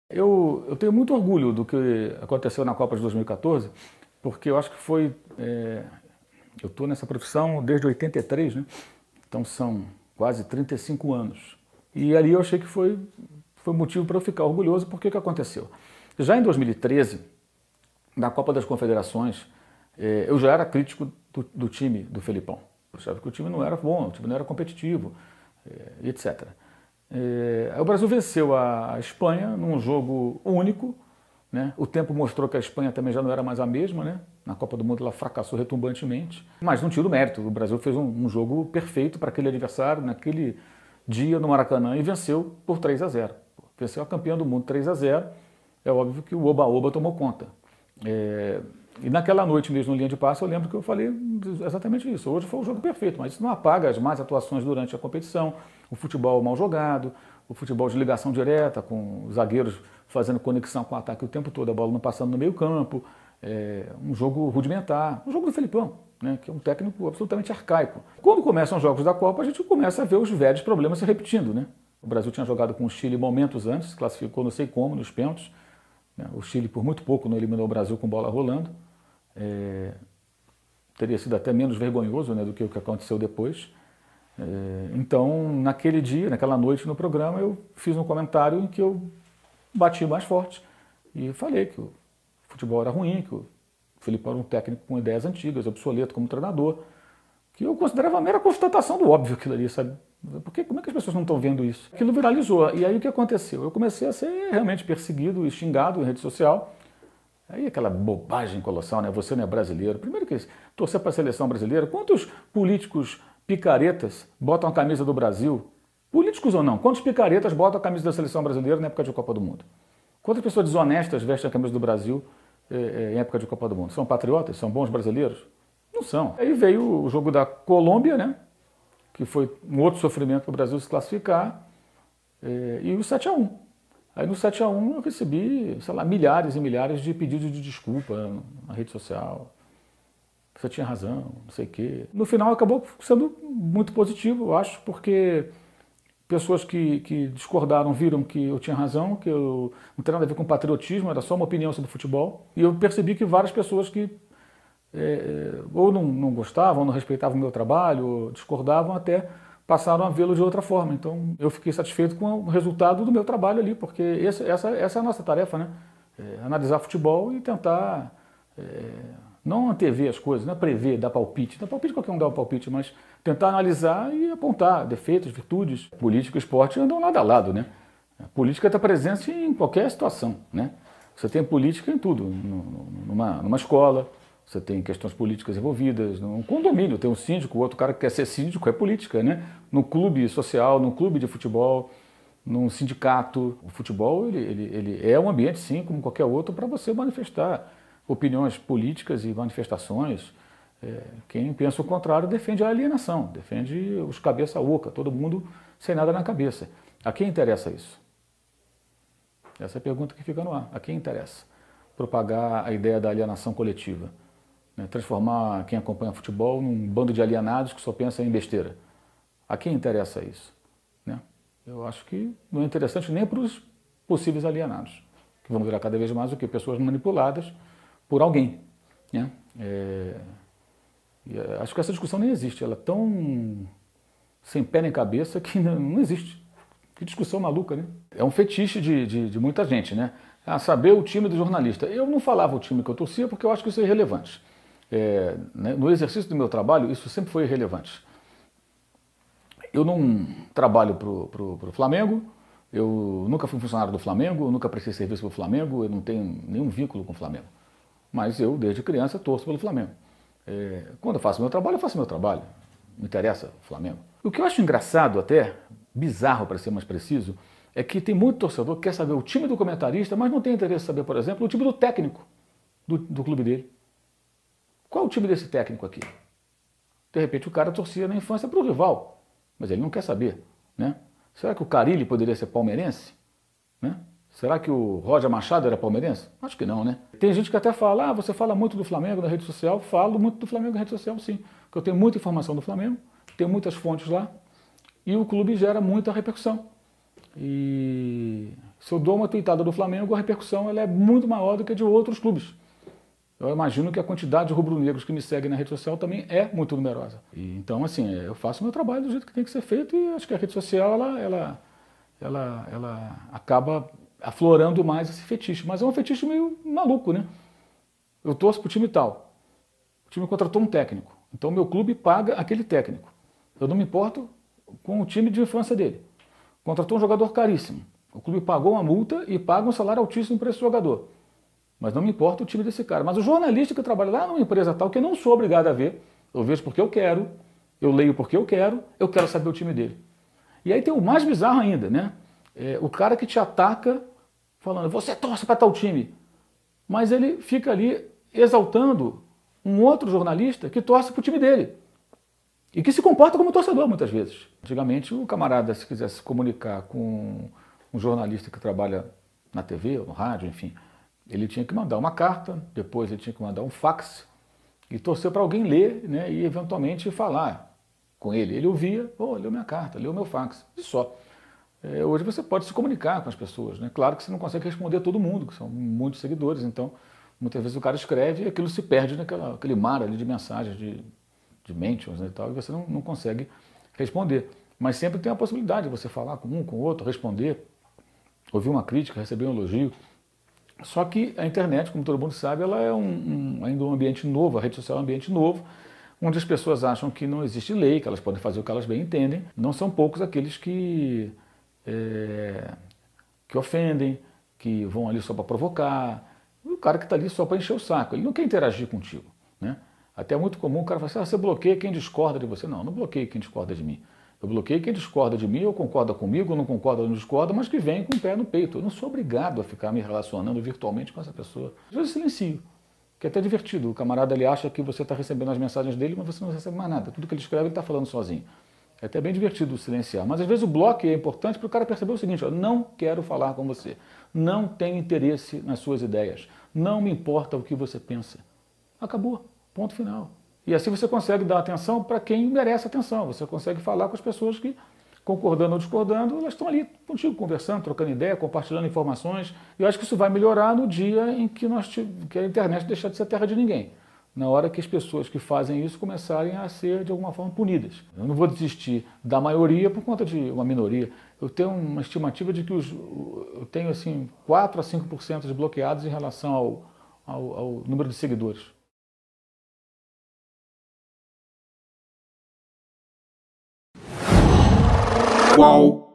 Eu tenho muito orgulho do que aconteceu na Copa de 2014, porque eu acho que foi... eu estou nessa profissão desde 83, né? Então são quase 35 anos. E ali eu achei que foi motivo para eu ficar orgulhoso, porque o que aconteceu? Já em 2013, na Copa das Confederações, eu já era crítico do time do Felipão. Eu achava que o time não era bom, o time não era competitivo, etc. O Brasil venceu a Espanha num jogo único, né? O tempo mostrou que a Espanha também já não era mais a mesma, né? Na Copa do Mundo ela fracassou retumbantemente, mas não tira o mérito. O Brasil fez um jogo perfeito para aquele adversário, naquele dia no Maracanã, e venceu por 3-0. Venceu a campeã do mundo 3-0. É óbvio que o oba-oba tomou conta. E naquela noite mesmo, no linha de passe, eu lembro que eu falei exatamente isso. Hoje foi o jogo perfeito, mas isso não apaga as más atuações durante a competição, o futebol mal jogado, o futebol de ligação direta, com os zagueiros fazendo conexão com o ataque o tempo todo, a bola não passando no meio campo, um jogo rudimentar, um jogo do Felipão, né, que é um técnico absolutamente arcaico. Quando começam os jogos da Copa, a gente começa a ver os velhos problemas se repetindo, né? O Brasil tinha jogado com o Chile momentos antes, classificou não sei como nos pênaltis, né? O Chile por muito pouco não eliminou o Brasil com bola rolando. Teria sido até menos vergonhoso, né, do que o que aconteceu depois. Então, naquele dia, naquela noite no programa, eu fiz um comentário em que eu bati mais forte e falei que o futebol era ruim, que o Felipão era um técnico com ideias antigas, obsoleto como treinador, que eu considerava a mera constatação do óbvio aquilo ali, sabe? Porque como é que as pessoas não estão vendo isso? Aquilo viralizou. E aí o que aconteceu? Eu comecei a ser realmente perseguido e xingado em rede social. Aí aquela bobagem colossal, né? Você não é brasileiro. Primeiro que torcer para a seleção brasileira. Quantos políticos picaretas botam a camisa do Brasil? Políticos ou não? Quantos picaretas botam a camisa da seleção brasileira na época de Copa do Mundo? Quantas pessoas desonestas vestem a camisa do Brasil em época de Copa do Mundo? São patriotas? São bons brasileiros? Não são. Aí veio o jogo da Colômbia, né? Que foi um outro sofrimento para o Brasil se classificar, e o 7-1. Aí no 7-1 eu recebi, sei lá, milhares e milhares de pedidos de desculpa na rede social. Você tinha razão, não sei o quê. No final acabou sendo muito positivo, eu acho, porque pessoas que discordaram viram que eu tinha razão, que eu não tem nada a ver com patriotismo, era só uma opinião sobre futebol. E eu percebi que várias pessoas que ou não gostavam, ou não respeitavam o meu trabalho, ou discordavam, até passaram a vê-lo de outra forma. Então eu fiquei satisfeito com o resultado do meu trabalho ali, porque essa é a nossa tarefa, né? Analisar futebol e tentar não antever as coisas, não é prever, dar palpite. Dar palpite qualquer um dá um palpite, mas tentar analisar e apontar defeitos, virtudes. Política e esporte andam lado a lado, né? A política está presente em qualquer situação, né? Você tem política em tudo, numa escola, você tem questões políticas envolvidas, num condomínio, tem um síndico, o outro cara que quer ser síndico, é política, né? No clube social, no clube de futebol, num sindicato. O futebol ele é um ambiente, sim, como qualquer outro, para você manifestar opiniões políticas e manifestações. Quem pensa o contrário defende a alienação, defende os cabeça oca, todo mundo sem nada na cabeça. A quem interessa isso? Essa é a pergunta que fica no ar. A quem interessa propagar a ideia da alienação coletiva? Transformar quem acompanha futebol num bando de alienados que só pensa em besteira. A quem interessa isso? Né? Eu acho que não é interessante nem para os possíveis alienados, que vão virar cada vez mais o que? Pessoas manipuladas por alguém. Né? Acho que essa discussão nem existe, ela é tão sem pé nem cabeça que não existe. Que discussão maluca, né? É um fetiche de muita gente, né? Saber o time do jornalista. Eu não falava o time que eu torcia porque eu acho que isso é irrelevante. No exercício do meu trabalho, isso sempre foi irrelevante. Eu não trabalho para o Flamengo, eu nunca fui funcionário do Flamengo, nunca prestei serviço para o Flamengo, eu não tenho nenhum vínculo com o Flamengo. Mas eu, desde criança, torço pelo Flamengo. Quando eu faço meu trabalho, eu faço meu trabalho. Me interessa o Flamengo. O que eu acho engraçado até, bizarro para ser mais preciso, é que tem muito torcedor que quer saber o time do comentarista, mas não tem interesse em saber, por exemplo, o time do técnico do clube dele. Qual é o time desse técnico aqui? De repente o cara torcia na infância para o rival, mas ele não quer saber. Né? Será que o Carille poderia ser palmeirense? Né? Será que o Roger Machado era palmeirense? Acho que não, né? Tem gente que até fala, você fala muito do Flamengo na rede social. Falo muito do Flamengo na rede social, sim. Porque eu tenho muita informação do Flamengo, tenho muitas fontes lá, e o clube gera muita repercussão. E se eu dou uma tuitada do Flamengo, a repercussão ela é muito maior do que a de outros clubes. Eu imagino que a quantidade de rubro-negros que me seguem na rede social também é muito numerosa. E, então, assim, eu faço o meu trabalho do jeito que tem que ser feito e acho que a rede social ela acaba aflorando mais esse fetiche. Mas é um fetiche meio maluco, né? Eu torço pro time tal. O time contratou um técnico. Então, meu clube paga aquele técnico. Eu não me importo com o time de infância dele. Contratou um jogador caríssimo. O clube pagou uma multa e paga um salário altíssimo para esse jogador. Mas não me importa o time desse cara. Mas o jornalista que trabalha lá numa empresa tal, que eu não sou obrigado a ver, eu vejo porque eu quero, eu leio porque eu quero saber o time dele. E aí tem o mais bizarro ainda, né? O cara que te ataca falando, você torce para tal time. Mas ele fica ali exaltando um outro jornalista que torce para o time dele. E que se comporta como torcedor muitas vezes. Antigamente o camarada, se quisesse se comunicar com um jornalista que trabalha na TV ou no rádio, enfim, ele tinha que mandar uma carta, depois ele tinha que mandar um fax e torcer para alguém ler, né, e eventualmente falar com ele. Ele ouvia, leu minha carta, leu meu fax, e só. Hoje você pode se comunicar com as pessoas, né? Claro que você não consegue responder a todo mundo, que são muitos seguidores, então muitas vezes o cara escreve e aquilo se perde naquele mar ali de mensagens, de mentions, né, e tal, e você não consegue responder. Mas sempre tem a possibilidade de você falar com um, com o outro, responder, ouvir uma crítica, receber um elogio. Só que a internet, como todo mundo sabe, ela é ainda um ambiente novo, a rede social é um ambiente novo, onde as pessoas acham que não existe lei, que elas podem fazer o que elas bem entendem. Não são poucos aqueles que ofendem, que vão ali só para provocar. O cara que está ali só para encher o saco, ele não quer interagir contigo, né? Até é muito comum o cara falar assim, você bloqueia quem discorda de você. Não, não bloqueio quem discorda de mim. Eu bloqueio quem discorda de mim, ou concorda comigo, ou não concorda, ou não discorda, mas que vem com o pé no peito. Eu não sou obrigado a ficar me relacionando virtualmente com essa pessoa. Às vezes eu silencio, que é até divertido. O camarada ele acha que você está recebendo as mensagens dele, mas você não recebe mais nada. Tudo que ele escreve ele está falando sozinho. É até bem divertido silenciar. Mas às vezes o bloco é importante para o cara perceber o seguinte, eu não quero falar com você. Não tenho interesse nas suas ideias. Não me importa o que você pensa. Acabou. Ponto final. E assim você consegue dar atenção para quem merece atenção. Você consegue falar com as pessoas que, concordando ou discordando, elas estão ali contigo, conversando, trocando ideia, compartilhando informações. E eu acho que isso vai melhorar no dia em que a internet deixar de ser terra de ninguém. Na hora que as pessoas que fazem isso começarem a ser, de alguma forma, punidas. Eu não vou desistir da maioria por conta de uma minoria. Eu tenho uma estimativa de que eu tenho assim, 4 a 5% desbloqueados em relação ao número de seguidores. Qual?